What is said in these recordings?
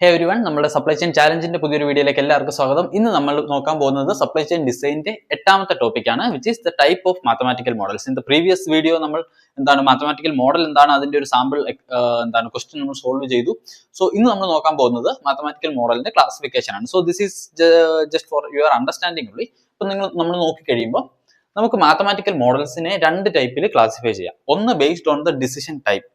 ഹേ everyone, നമ്മുടെ supply chain ചാലഞ്ചിന്റെ പുതിയൊരു വീഡിയോയിലേക്ക് എല്ലാവർക്കും സ്വാഗതം. ഇന്ന് നമ്മൾ നോക്കാൻ പോകുന്നത് സപ്ലൈ ചെയിൻ ഡിസൈനിന്റെ 8ാമത്തെ ടോപ്പിക്കാണ്, which is the type of mathematical models. In the previous video നമ്മൾ മാത്തമാറ്റിക്കൽ മോഡൽ എന്താണ്, അതിന്റെ ഒരു സാമ്പിൾ ക്വസ്റ്റ്യൻ നമ്മൾ സോൾവ് ചെയ്തു. സോ ഇന്ന് നമ്മൾ നോക്കാൻ പോകുന്നത് മാത്തമാറ്റിക്കൽ മോഡലിന്റെ ക്ലാസിഫിക്കേഷൻ ആണ്. So this is just for your understanding ഉള്ളി. ഇപ്പൊ നമ്മൾ നോക്കി കഴിയുമ്പോൾ നമുക്ക് മാത്തമാറ്റിക്കൽ മോഡൽസിനെ രണ്ട് ടൈപ്പിൽ ക്ലാസിഫൈ ചെയ്യാം. ഒന്ന് based on the decision type,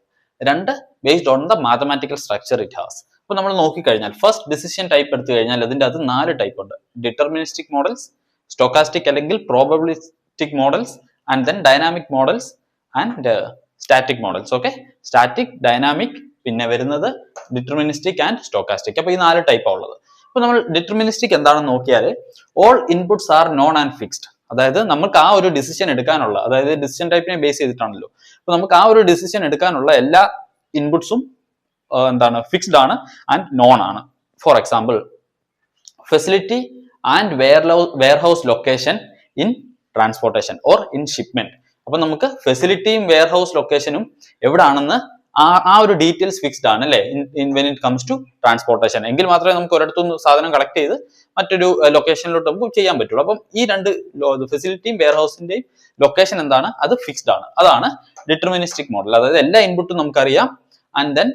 രണ്ട് based on the mathematical structure it has. അപ്പൊ നമ്മൾ നോക്കിക്കഴിഞ്ഞാൽ ഫസ്റ്റ് ഡിസിഷൻ ടൈപ്പ് എടുത്തു കഴിഞ്ഞാൽ അതിന്റെ അത് 4 ടൈപ്പ് ഉണ്ട്: ഡിറ്റർമിനിസ്റ്റിക് മോഡൽസ്, സ്റ്റോക്കാസ്റ്റിക് അല്ലെങ്കിൽ probabilistic models, and then dynamic models and static models. Okay, static, dynamic, പിന്നെ വരുന്നത് ഡിറ്റർമിനിസ്റ്റിക് ആൻഡ് സ്റ്റോക്കാസ്റ്റിക്. അപ്പൊ ഈ 4 ടൈപ്പാണ് ഉള്ളത്. അപ്പൊ നമ്മൾ ഡിറ്റർമിനിസ്റ്റിക് എന്താണെന്ന് നോക്കിയാൽ all inputs R known and fixed. അതായത് നമുക്ക് ആ ഒരു ഡിസിഷൻ എടുക്കാനുള്ള, അതായത് ഡിസിഷൻ ടൈപ്പിനെ ബേസ് ചെയ്തിട്ടാണല്ലോ, അപ്പൊ നമുക്ക് ആ ഒരു ഡിസിഷൻ എടുക്കാനുള്ള എല്ലാ ഇൻപുട്സും ഫിക്സ്ഡ് ആണ് ആൻഡ് നോൺ ആണ്. For example, facility and warehouse location in transportation or in shipment. അപ്പൊ നമുക്ക് ഫെസിലിറ്റിയും വെയർഹൗസ് ലൊക്കേഷനും എവിടാണെന്ന് ആ ഒരു ഡീറ്റെയിൽസ് ഫിക്സ്ഡ് ആണ് അല്ലെ, when it comes to transportation. എങ്കിൽ മാത്രമേ നമുക്ക് ഒരിടത്തുനിന്ന് സാധനം കളക്ട് ചെയ്ത് മറ്റൊരു ലൊക്കേഷനിലോട്ട് നമുക്ക് ചെയ്യാൻ പറ്റുള്ളൂ. അപ്പം ഈ രണ്ട് ഫെസിലിറ്റിയും വെയർഹൗസിന്റെയും ലൊക്കേഷൻ എന്താണ്, അത് ഫിക്സ്ഡ് ആണ്. അതാണ് ഡിറ്റർമിനിസ്റ്റിക് മോഡൽ. അതായത് എല്ലാ ഇൻപുട്ടും നമുക്കറിയാം ആൻഡ് ദെൻ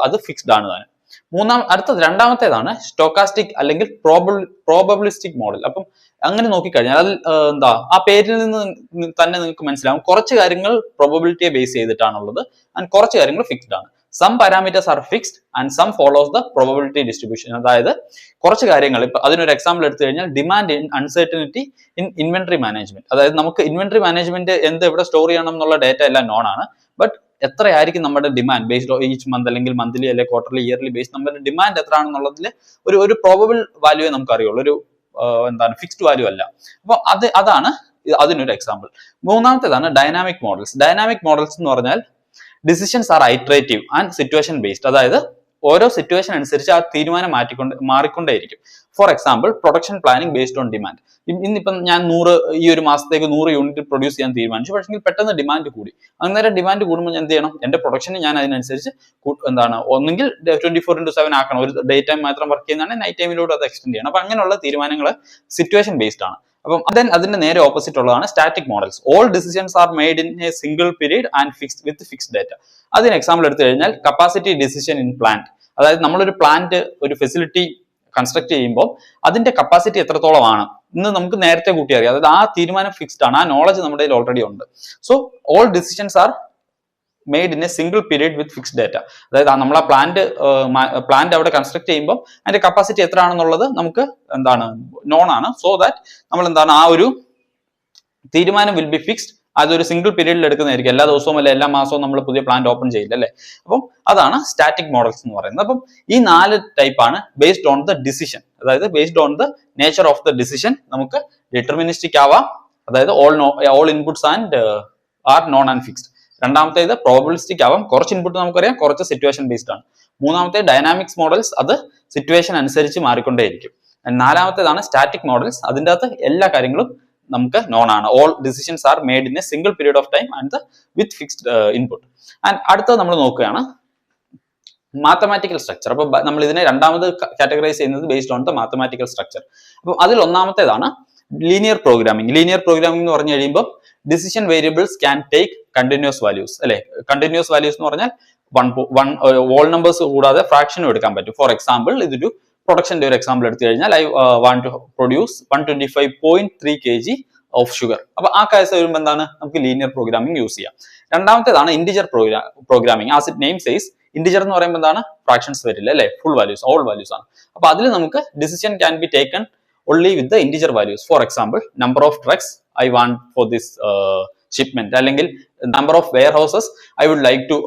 അത് ഫിക്സ്ഡ് ആണ് താനും. രണ്ടാമത്തേതാണ് സ്റ്റോക്കാസ്റ്റിക് അല്ലെങ്കിൽ പ്രോബബിലിസ്റ്റിക് മോഡൽ. അപ്പം അങ്ങനെ നോക്കിക്കഴിഞ്ഞാൽ അതിൽ ആ പേരിൽ നിന്ന് തന്നെ നിങ്ങൾക്ക് മനസ്സിലാവും കുറച്ച് കാര്യങ്ങൾ പ്രോബബിലിറ്റിയെ ബേസ് ചെയ്തിട്ടാണുള്ളത് ആൻഡ് കുറച്ച് കാര്യങ്ങൾ ഫിക്സ്ഡ് ആണ്. Some parameters are fixed and some follows the probability distribution. അതായത് കുറച്ച് കാര്യങ്ങൾ, ഇപ്പൊ അതിനൊരു എക്സാമ്പിൾ എടുത്തു കഴിഞ്ഞാൽ demand in uncertainty in inventory management. അതായത് നമുക്ക് ഇൻവെന്ററി മാനേജ്മെന്റ് എവിടെ സ്റ്റോർ ചെയ്യണം എന്നുള്ള ഡേറ്റ എല്ലാം നോൺ ആണ്. ബട്ട് എത്രയായിരിക്കും നമ്മുടെ ഡിമാൻഡ് ബേസ്ഡ് ഈച്ച് മന്ത് അല്ലെങ്കിൽ മന്ത്ലി അല്ലെങ്കിൽ ക്വാർട്ടർലി ഇയർലി ബേസ്ഡ് നമ്മുടെ ഡിമാൻഡ് എത്രയാണെന്നുള്ളതിൽ ഒരു പ്രോബബിൾ വാല്യൂ നമുക്ക് അറിയുള്ളൂ, ഒരു ഫിക്സ്ഡ് വാല്യൂ അല്ല. അപ്പൊ അതാണ് അതിനൊരു എക്സാമ്പിൾ. മൂന്നാമത്തേതാണ് ഡൈനാമിക് മോഡൽസ്. ഡൈനാമിക് മോഡൽസ് എന്ന് പറഞ്ഞാൽ decisions are iterative and situation based. അതായത് ഓരോ സിറ്റുവേഷൻ അനുസരിച്ച് ആ തീരുമാനം മാറിക്കൊണ്ടേയിരിക്കും. For example, production planning based on demand. ഇന്നിപ്പം ഞാൻ ഈ ഒരു മാസത്തേക്ക് 100 യൂണിറ്റ് പ്രൊഡ്യൂസ് ചെയ്യാൻ തീരുമാനിച്ചു, പക്ഷേ പെട്ടെന്ന് ഡിമാൻഡ് കൂടി. അന്നേരം ഡിമാൻഡ് കൂടുമ്പോൾ ഞാൻ എന്ത് ചെയ്യണം, എന്റെ പ്രൊഡക്ഷന് ഞാൻ അതിനനുസരിച്ച് ഒന്നെങ്കിൽ 24/7 ആക്കണം, ഒരു ഡേ ടൈം മാത്രം വർക്ക് ചെയ്യുന്നതാണ്, നൈറ്റ് ടൈമിലൂടെ അത് എക്സ്റ്റെൻഡ് ചെയ്യണം. അപ്പൊ അങ്ങനെയുള്ള തീരുമാനങ്ങൾ സിറ്റുവേഷൻ ബേസ്ഡ് ആണ്. അപ്പം അതിന്റെ നേരെ ഓപ്പോസിറ്റ് ഉള്ളതാണ് static models. All decisions are made in A single period and fixed data. അതിന് എക്സാമ്പിൾ എടുത്തു കഴിഞ്ഞാൽ കപ്പാസിറ്റി ഡിസിഷൻ ഇൻ പ്ലാന്റ്. അതായത് നമ്മളൊരു പ്ലാന്റ്, ഒരു ഫെസിലിറ്റി കൺസ്ട്രക്ട് ചെയ്യുമ്പോൾ അതിന്റെ കപ്പാസിറ്റി എത്രത്തോളമാണ് ഇന്ന് നമുക്ക് നേരത്തെ കൂട്ടി അറിയാം. അതായത് ആ തീരുമാനം ഫിക്സ്ഡ് ആണ്, ആ നോളജ് നമ്മുടെ കയ്യിൽ ഓൾറെഡി ഉണ്ട്. So all decisions are made in A single period with fixed data. അതായത് നമ്മളെ പ്ലാന്റ് അവിടെ കൺസ്ട്രക്ട് ചെയ്യുമ്പോൾ അതിന്റെ കപ്പാസിറ്റി എത്ര ആണെന്നുള്ളത് നമുക്ക് നോൺ ആണ്. സോ ദാറ്റ് നമ്മൾ ആ ഒരു തീരുമാനം വിൽ ബി ഫിക്സ്ഡ്. അതൊരു സിംഗിൾ പീരീഡിൽ എടുക്കുന്നതായിരിക്കും, എല്ലാ ദിവസവും അല്ലെ എല്ലാ മാസവും നമ്മൾ പുതിയ പ്ലാന്റ് ഓപ്പൺ ചെയ്യില്ല അല്ലെ. അപ്പം അതാണ് സ്റ്റാറ്റിക് മോഡൽസ് എന്ന് പറയുന്നത്. അപ്പം ഈ 4 ടൈപ്പാണ് ബേസ്ഡ് ഓൺ ദ ഡിസിഷൻ. അതായത് based on the nature of the decision നമുക്ക് ഡിറ്റർമിനിസ്റ്റിക് ആവാം, അതായത് all inputs and are known and fixed. രണ്ടാമത്തേത് പ്രോബബിലിസ്റ്റിക് ആവാം, കുറച്ച് ഇൻപുട്ട് നമുക്കറിയാം, കുറച്ച് സിറ്റുവേഷൻ ബേസ്ഡ് ആണ്. മൂന്നാമത്തെ ഡൈനാമിക്സ് മോഡൽസ്, അത് സിറ്റുവേഷൻ അനുസരിച്ച് മാറിക്കൊണ്ടേയിരിക്കും. നാലാമത്തേതാണ് സ്റ്റാറ്റിക് മോഡൽസ്, അതിൻ്റെ അകത്ത് എല്ലാ കാര്യങ്ങളും നമുക്ക് നോൺ ആണ്. All decisions are made in A single period of time and with fixed input. And അടുത്തത് നമ്മൾ നോക്കുകയാണ് മാത്തമാറ്റിക്കൽ സ്ട്രക്ചർ. അപ്പൊ നമ്മൾ ഇതിനെ രണ്ടാമത് കാറ്റഗറൈസ് ചെയ്യുന്നത് based on the mathematical structure. അപ്പൊ അതിൽ ഒന്നാമത്തേതാണ് ലീനിയർ പ്രോഗ്രാമിംഗ്. ലീനിയർ പ്രോഗ്രാമിംഗ് എന്ന് പറഞ്ഞു കഴിയുമ്പോൾ decision variables can take continuous values അല്ലെ. കണ്ടിന്യൂസ് വാല്യൂസ് എന്ന് പറഞ്ഞാൽ വോൾ നമ്പേഴ്സ് കൂടാതെ ഫ്രാക്ഷനും എടുക്കാൻ പറ്റും. ഫോർ എക്സാമ്പിൾ, ഇതൊരു പ്രൊഡക്ഷന്റെ ഒരു എക്സാമ്പിൾ എടുത്തു കഴിഞ്ഞാൽ I want to produce 125.3 kg of sugar. അപ്പൊ ആ കേസ് വരുമ്പോൾ നമുക്ക് ലീനിയർ പ്രോഗ്രാമിംഗ് യൂസ് ചെയ്യാം. രണ്ടാമത്തേതാണ് integer programming. As it name says, integer എന്ന് പറയുമ്പോൾ ഫ്രാക്ഷൻസ് വരില്ല അല്ലെ, ഫുൾ വാല്യൂസ്, ഓൾ വാല്യൂസ് ആണ്. അപ്പൊ അതിൽ നമുക്ക് decision can be taken only with the integer values. For example, number of trucks I want for this shipment, അല്ലെങ്കിൽ number of warehouses I would like to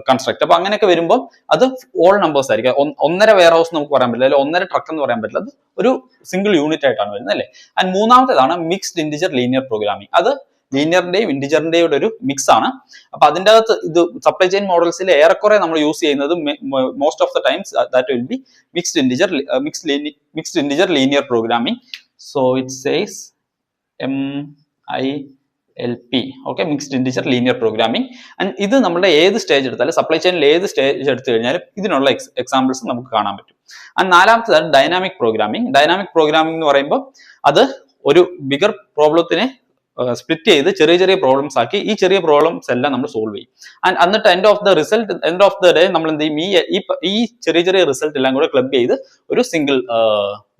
construct. അപ്പൊ അങ്ങനെയൊക്കെ വരുമ്പോൾ അത് all numbers ആയിരിക്കും. 1.5 വെയർഹൗസ് നമുക്ക് പറയാൻ പറ്റില്ല, അല്ലെങ്കിൽ 1.5 ട്രക്ക് എന്ന് പറയാൻ പറ്റില്ല, അത് ഒരു സിംഗിൾ യൂണിറ്റ് ആയിട്ടാണ് വരുന്നത് അല്ലേ. ആൻഡ് മൂന്നാമത്തേതാണ് മിക്സ്ഡ് ഇന്റിജർ ലീനിയർ പ്രോഗ്രാമിംഗ്. അത് ലീനിയറിന്റെയും ഇന്റിജറിന്റെയും ഒരു മിക്സ് ആണ്. അപ്പൊ അതിൻ്റെ അകത്ത് ഇത് സപ്ലൈ ചെയിൻ മോഡൽസിൽ ഏറെക്കുറെ നമ്മൾ യൂസ് ചെയ്യുന്നത് most of the times that will be mixed integer linear programming. So it says MIXD LP, okay, mixed integer linear programming. And ഇത് നമ്മുടെ ഏത് സ്റ്റേജ് എടുത്താലും സപ്ലൈ ചെയിനിൽ ഏത് സ്റ്റേജ് എടുത്തു കഴിഞ്ഞാലും ഇതിനുള്ള എക്സാമ്പിൾസ് നമുക്ക് കാണാൻ പറ്റും. ആൻഡ് നാലാമത്തേതാണ് ഡൈനാമിക് പ്രോഗ്രാമിംഗ്. ഡൈനാമിക് പ്രോഗ്രാമിംഗ് എന്ന് പറയുമ്പോൾ അത് ഒരു ബിഗർ പ്രോബ്ലത്തിനെ സ്പ്ലിറ്റ് ചെയ്ത് ചെറിയ ചെറിയ പ്രോബ്ലംസ് ആക്കി ഈ ചെറിയ പ്രോബ്ലംസ് എല്ലാം നമ്മൾ സോൾവ് ചെയ്യും. ആൻഡ് എന്നിട്ട് എൻഡ് ഓഫ് ദ ഡേ നമ്മൾ എന്ത് ചെയ്യും, ഈ ചെറിയ ചെറിയ റിസൾട്ട് എല്ലാം കൂടെ ക്ലബ് ചെയ്ത് ഒരു സിംഗിൾ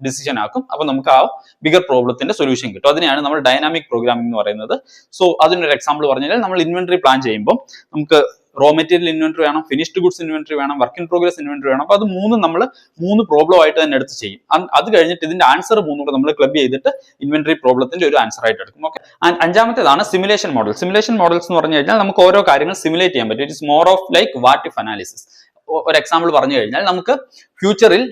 ഡിസിഷൻ ആക്കും. അപ്പൊ നമുക്ക് ആ ബിഗർ പ്രോബ്ലത്തിന്റെ സൊല്യൂഷൻ കിട്ടും. അതിനെയാണ് നമ്മൾ ഡൈനാമിക് പ്രോഗ്രാമിംഗ് എന്ന് പറയുന്നത്. സോ അതിനൊരു എക്സാമ്പിൾ പറഞ്ഞു കഴിഞ്ഞാൽ നമ്മൾ ഇൻവെന്ററി പ്ലാൻ ചെയ്യുമ്പോൾ നമുക്ക് റോ മെറ്റീരിയൽ ഇൻവെന്ററി വേണം, ഫിനിഷ്ഡ് ഗുഡ്സ് ഇൻവെന്ററി വേണം, വർക്ക് ഇൻ പ്രോഗ്രസ് ഇൻവെന്ററി വേണം. അപ്പൊ അത് നമ്മൾ മൂന്ന് പ്രോബ്ലം ആയിട്ട് തന്നെ എടുത്ത് ചെയ്യും. അത് കഴിഞ്ഞിട്ട് ഇതിന്റെ ആൻസർ മൂന്നുകൂടെ നമ്മൾ ക്ലബ് ചെയ്തിട്ട് ഇൻവെന്ററി പ്രോബ്ലത്തിന്റെ ഒരു ആൻസർ ആയിട്ട് എടുക്കും. ഓക്കെ. ആൻഡ് അഞ്ചാമത്തേതാണ് സിമുലേഷൻ മോഡൽ. സിമുലേഷൻ മോഡൽസ് എന്ന് പറഞ്ഞു കഴിഞ്ഞാൽ നമുക്ക് ഓരോ കാര്യങ്ങൾ സിമുലേറ്റ് ചെയ്യാൻ പറ്റും. It is more of like what if analysis. ഒരു എക്സാമ്പിൾ പറഞ്ഞു കഴിഞ്ഞാൽ നമുക്ക് ഫ്യൂച്ചറിൽ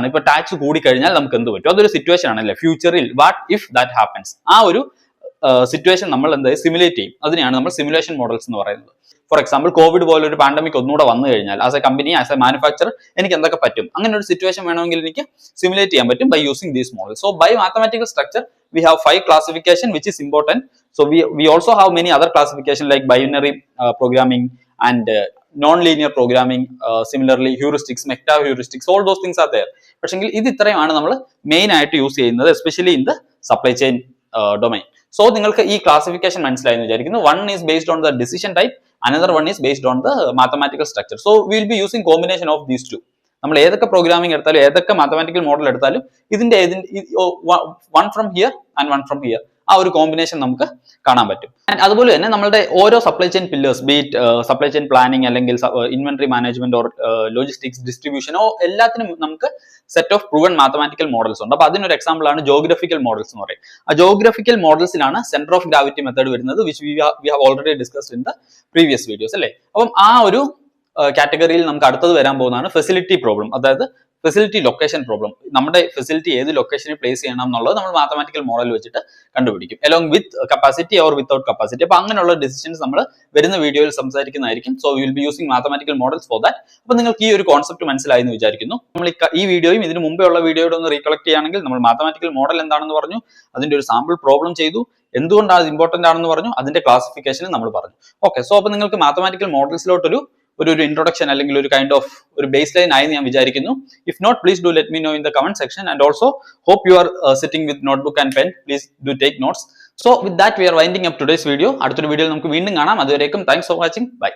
ഇപ്പൊ ടാക്സ് കൂടി കഴിഞ്ഞാൽ നമുക്ക് എന്ത് പറ്റും, അതൊരു സിറ്റുവേഷൻ ആണല്ലേ. ഫ്യൂച്ചറിൽ വാട്ട് ഇഫ് ദാറ്റ് ഹാപ്പൻസ്, ആ ഒരു സിറ്റുവേഷൻ നമ്മൾ എന്തായാലും സിമുലേറ്റ് ചെയ്യും. അതിനെയാണ് നമ്മൾ സിമുലേഷൻ മോഡൽസ് എന്ന് പറയുന്നത്. ഫോർ എക്സാമ്പിൾ കോവിഡ് പോലെ ഒരു പാൻഡമിക് ഒന്നുകൂടെ വന്നു കഴിഞ്ഞാൽ as A company, as A manufacture എനിക്ക് എന്തൊക്കെ പറ്റും, അങ്ങനെ ഒരു സിറ്റുവേഷൻ വേണമെങ്കിൽ എനിക്ക് സിമുലേറ്റ് ചെയ്യാൻ പറ്റും by using these models. So by mathematical structure we have 5 classification which is important. So we also have many other classification like binary programming and non-linear programming, similarly heuristics, meta heuristics, all those things are there. പക്ഷെങ്കിൽ ഇത് ഇത്രയുമാണ് നമ്മൾ main ആയിട്ട് use ചെയ്യുന്നത്, especially in the supply chain domain. So നിങ്ങൾക്ക് ഈ classification മനസ്സിലായി എന്ന് വിചാരിക്കുന്നു. One is based on the decision type, another one is based on the mathematical structure. So will be using combination of these two. നമ്മൾ ഏതൊക്കെ programming എടുത്താലും ഏതൊക്കെ mathematical model എടുത്താലും ഇതിന്റെ one from here and one from here, ആ ഒരു combination നമുക്ക് കാണാൻ പറ്റും. ആൻഡ് അതുപോലെ തന്നെ നമ്മുടെ ഓരോ supply chain pillars, beat supply chain planning അല്ലെങ്കിൽ ഇൻവെന്ററി മാനേജ്മെന്റ് ഓർ ലോജിസ്റ്റിക്സ് ഡിസ്ട്രിബ്യൂഷനോ എല്ലാത്തിനും നമുക്ക് set of proven mathematical models ഉണ്ട്. അപ്പൊ അതിനൊരു എക്സാമ്പിൾ ആണ് ജോഗ്രഫിക്കൽ മോഡൽസ് എന്ന് പറയും. ആ ജോഗ്രഫിക്കൽ മോഡൽസിലാണ് സെന്റർ ഓഫ് ഗ്രാവിറ്റി മെത്തേഡ് വരുന്നത്, which we have already discussed in the previous videos അല്ലേ. അപ്പം ആ ഒരു കാറ്റഗറിയിൽ നമുക്ക് അടുത്തത് വരാൻ പോകുന്നതാണ് ഫെസിലിറ്റി പ്രോബ്ലം, അതായത് ഫെസിലിറ്റി ലൊക്കേഷൻ പ്രോബ്ലം. നമ്മുടെ ഫെസിലിറ്റി ഏത് ലൊക്കേഷനിൽ പ്ലേസ് ചെയ്യണം എന്നുള്ളത് നമ്മൾ മാത്തമാറ്റിക്കൽ മോഡൽ വെച്ചിട്ട് കണ്ടുപിടിക്കും, along with capacity or without capacity. അപ്പൊ അങ്ങനെയുള്ള ഡിസിഷൻസ് നമ്മൾ വരുന്ന വീഡിയോയിൽ സംസാരിക്കുന്നതായിരിക്കും. So will be using mathematical models for that. അപ്പൊ നിങ്ങൾക്ക് ഈ ഒരു കോൺസെപ്റ്റ് മനസ്സിലായി എന്ന് വിചാരിക്കുന്നു. നമ്മൾ ഈ വീഡിയോയും ഇതിന് മുമ്പേ ഉള്ള വീഡിയോയുടെ ഒന്ന് റീകളക്ട് ചെയ്യുകയാണെങ്കിൽ നമ്മൾ മാത്തമാറ്റിക്കൽ മോഡൽ എന്താണെന്ന് പറഞ്ഞു, അതിന്റെ ഒരു സാമ്പിൾ പ്രോബ്ലം ചെയ്തു, എന്തുകൊണ്ടാണ് അത് ഇമ്പോർട്ടന്റ് ആണെന്ന് പറഞ്ഞു, അതിന്റെ ക്ലാസിഫിക്കേഷൻ നമ്മൾ പറഞ്ഞു. ഓക്കെ. സോ അപ്പൊ നിങ്ങൾക്ക് മാത്തമാറ്റിക്കൽ മോഡൽസിലോട്ടൊരു ഇൻട്രൊഡക്ഷൻ അല്ലെങ്കിൽ ഒരു കൈൻഡ് ഓഫ് ഒരു ബേസ് ലൈൻ ആയി ഞാൻ വിചാരിക്കുന്നു. If not, please do let me know in the comment section. And also hope you are sitting with notebook and pen. Please do take notes. So with that we are winding up today's video. അടുത്തൊരു വീഡിയോയിൽ നമുക്ക് വീണ്ടും കാണാം. അതുവരേക്കും thanks for watching. By.